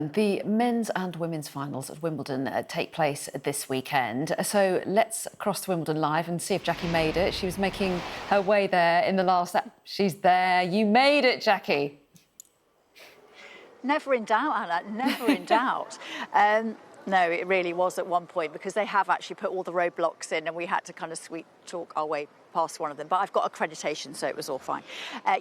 The men's and women's finals at Wimbledon take place this weekend. So let's cross to Wimbledon live and see if Jacquie made it. She was making her way there in the last... She's there. You made it, Jacquie. Never in doubt, Anna, never in doubt. No, it really was at one point, because they have actually put all the roadblocks in and we had to kind of sweet talk our way past one of them. But I've got accreditation, so it was all fine.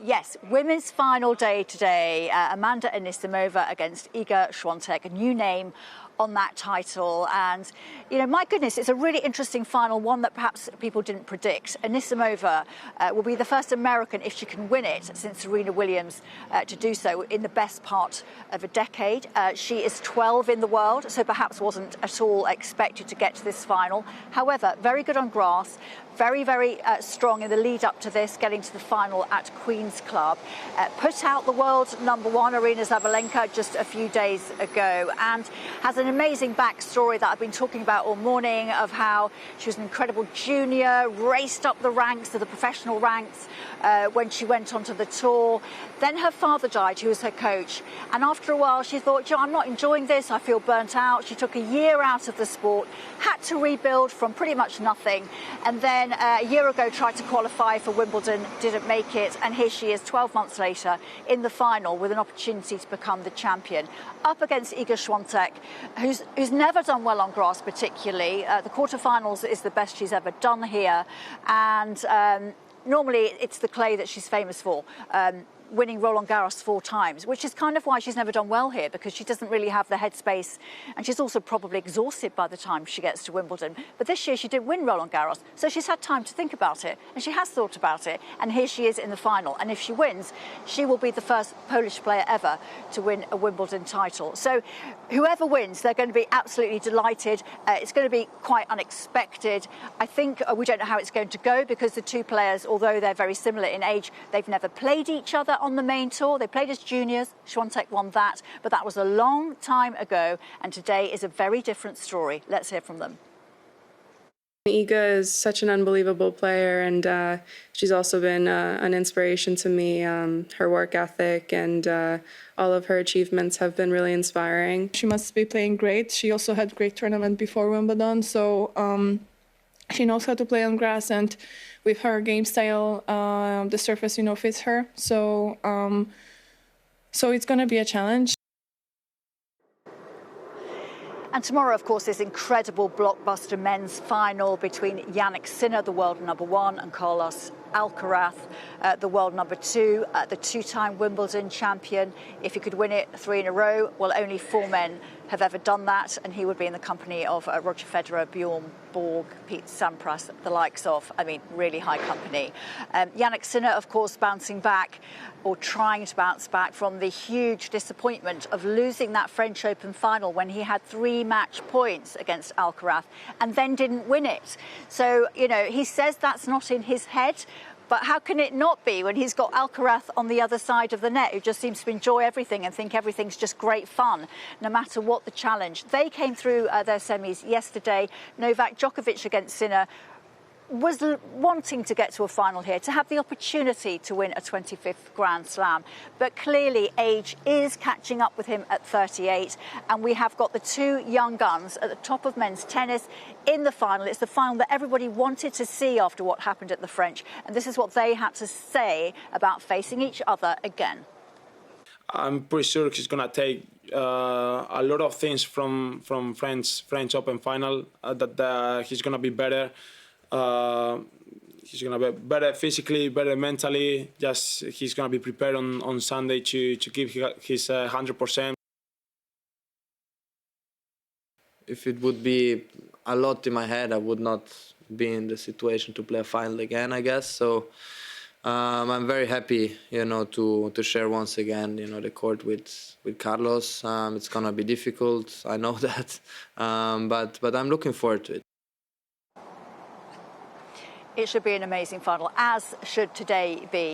Yes, women's final day today. Amanda Anisimova against Iga Swiatek, a new name on that title. And, you know, my goodness, it's a really interesting final, one that perhaps people didn't predict. Anisimova will be the first American, if she can win it, since Serena Williams to do so in the best part of a decade. She is 12 in the world, so perhaps wasn't at all expected to get to this final. However, very good on grass, very, very strong in the lead up to this, getting to the final at Queen's Club. Put out the world #1, Arina Sabalenka, just a few days ago, and has an amazing backstory that I've been talking about all morning, of how she was an incredible junior, raced up the ranks of the professional ranks when she went onto the tour. Then her father died, who was her coach, and after a while she thought, I'm not enjoying this, I feel burnt out. She took a year out of the sport, had to rebuild from pretty much nothing, and then a year ago tried to qualify for Wimbledon, didn't make it, and here she is 12 months later in the final with an opportunity to become the champion, up against Iga Swiatek, who's never done well on grass particularly. The quarterfinals is the best she's ever done here, and normally it's the clay that she's famous for. Winning Roland Garros 4 times, which is kind of why she's never done well here, because she doesn't really have the headspace, and she's also probably exhausted by the time she gets to Wimbledon. But this year she did win Roland Garros, so she's had time to think about it, and she has thought about it, and here she is in the final. And if she wins, she will be the first Polish player ever to win a Wimbledon title. So whoever wins, they're going to be absolutely delighted. It's going to be quite unexpected. I think we don't know how it's going to go, because the two players, although they're very similar in age, they've never played each other on the main tour. They played as juniors. Swiatek won that, but that was a long time ago, and today is a very different story. Let's hear from them. Iga is such an unbelievable player, and she's also been an inspiration to me. Her work ethic and all of her achievements have been really inspiring. She must be playing great. She also had a great tournament before Wimbledon, so she knows how to play on grass, and with her game style, the surface, fits her. So it's going to be a challenge. And tomorrow, of course, this incredible blockbuster men's final between Jannik Sinner, the world #1, and Carlos Alcaraz, the world #2, the 2-time Wimbledon champion. If he could win it 3 in a row, well, only 4 men have ever done that, and he would be in the company of Roger Federer, Bjorn Borg, Pete Sampras, the likes of, really high company. Jannik Sinner, of course, bouncing back, or trying to bounce back from the huge disappointment of losing that French Open final when he had 3 match points against Alcaraz and then didn't win it. So, he says that's not in his head, but how can it not be when he's got Alcaraz on the other side of the net, who just seems to enjoy everything and think everything's just great fun, no matter what the challenge. They came through their semis yesterday. Novak Djokovic against Sinner was wanting to get to a final here, to have the opportunity to win a 25th Grand Slam. But clearly age is catching up with him at 38, and we have got the 2 young guns at the top of men's tennis in the final. It's the final that everybody wanted to see after what happened at the French, and this is what they had to say about facing each other again. I'm pretty sure he's going to take a lot of things from French Open final, that he's going to be better. He's going to be better physically, better mentally. Just he's going to be prepared on Sunday to give his 100%. If it would be a lot in my head, I would not be in the situation to play a final again, I guess. So I'm very happy, to share once again, the court with Carlos. It's going to be difficult, I know that, but I'm looking forward to it. It should be an amazing final, as should today be.